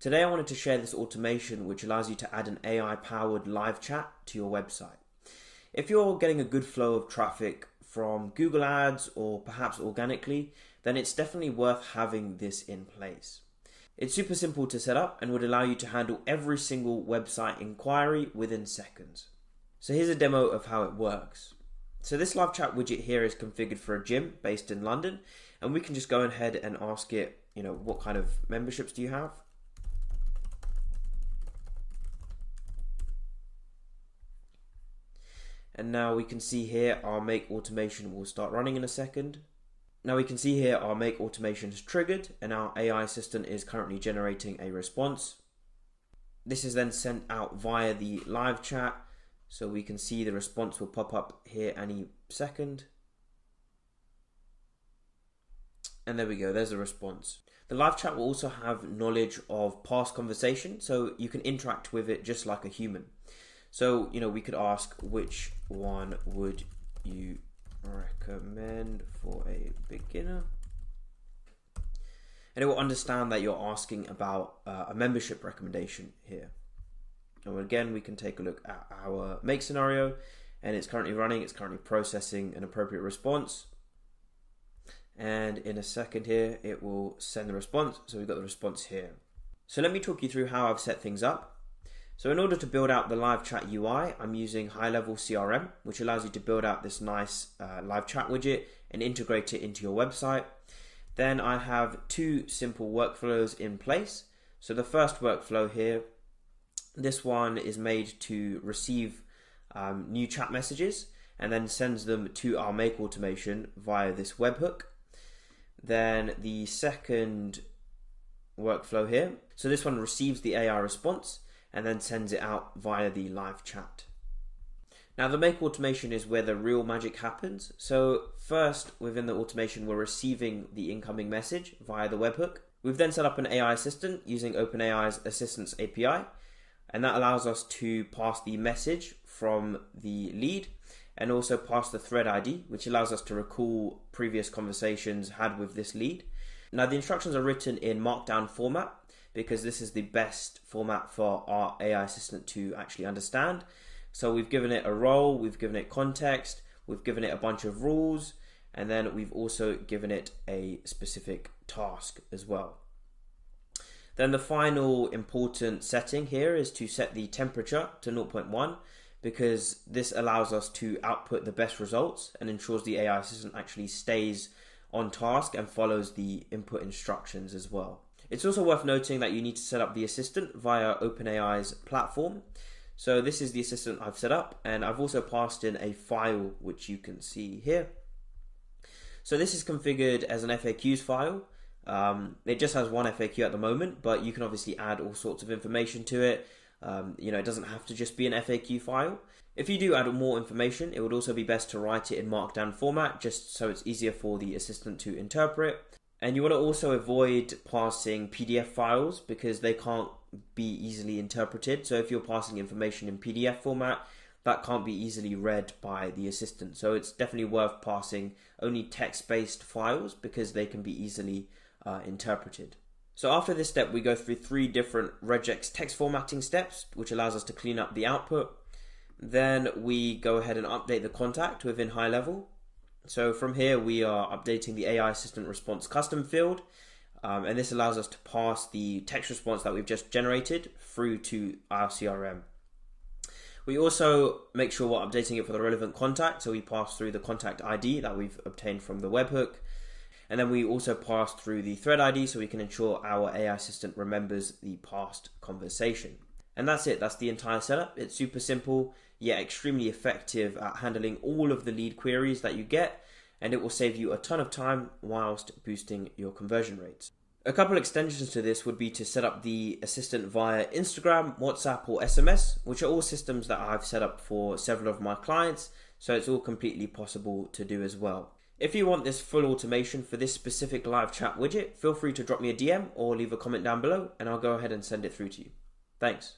Today I wanted to share this automation which allows you to add an AI-powered live chat to your website. If you're getting a good flow of traffic from Google Ads or perhaps organically, then it's definitely worth having this in place. It's super simple to set up and would allow you to handle every single website inquiry within seconds. So here's a demo of how it works. So this live chat widget here is configured for a gym based in London, and we can just go ahead and ask it, what kind of memberships do you have? And now we can see here our make automation will start running in a second. Now we can see here our make automation is triggered and our AI assistant is currently generating a response. This is then sent out via the live chat, so we can see the response will pop up here any second. And there we go, there's the response. The live chat will also have knowledge of past conversation, so you can interact with it just like a human. So, we could ask, which one would you recommend for a beginner? And it will understand that you're asking about a membership recommendation here. And again, we can take a look at our make scenario, and it's currently running, it's currently processing an appropriate response. And in a second here, it will send the response. So we've got the response here. So let me talk you through how I've set things up. So in order to build out the live chat UI, I'm using HighLevel CRM, which allows you to build out this nice live chat widget and integrate it into your website. Then I have two simple workflows in place. So the first workflow here, this one is made to receive new chat messages and then sends them to our make automation via this webhook. Then the second workflow here, so this one receives the AI response and then sends it out via the live chat. Now the make automation is where the real magic happens. So first within the automation, we're receiving the incoming message via the webhook. We've then set up an AI assistant using OpenAI's Assistant's API, and that allows us to pass the message from the lead and also pass the thread ID, which allows us to recall previous conversations had with this lead. Now the instructions are written in Markdown format, because this is the best format for our AI assistant to actually understand. So we've given it a role, we've given it context, we've given it a bunch of rules, and then we've also given it a specific task as well. Then the final important setting here is to set the temperature to 0.1, because this allows us to output the best results and ensures the AI assistant actually stays on task and follows the input instructions as well. It's also worth noting that you need to set up the assistant via OpenAI's platform. So this is the assistant I've set up, and I've also passed in a file which you can see here. So this is configured as an FAQs file. It just has one FAQ at the moment, but you can obviously add all sorts of information to it. It doesn't have to just be an FAQ file. If you do add more information, it would also be best to write it in Markdown format, just so it's easier for the assistant to interpret. And you want to also avoid passing PDF files because they can't be easily interpreted. So if you're passing information in PDF format, that can't be easily read by the assistant. So it's definitely worth passing only text-based files because they can be easily interpreted. So after this step, we go through 3 different regex text formatting steps, which allows us to clean up the output. Then we go ahead and update the contact within HighLevel. So from here, we are updating the AI assistant response custom field, and this allows us to pass the text response that we've just generated through to our CRM. We also make sure we're updating it for the relevant contact, so we pass through the contact ID that we've obtained from the webhook, and then we also pass through the thread ID so we can ensure our AI assistant remembers the past conversation. And that's it, that's the entire setup. It's super simple, yet extremely effective at handling all of the lead queries that you get, and it will save you a ton of time whilst boosting your conversion rates. A couple extensions to this would be to set up the assistant via Instagram, WhatsApp, or SMS, which are all systems that I've set up for several of my clients, so it's all completely possible to do as well. If you want this full automation for this specific live chat widget, feel free to drop me a DM or leave a comment down below, and I'll go ahead and send it through to you. Thanks.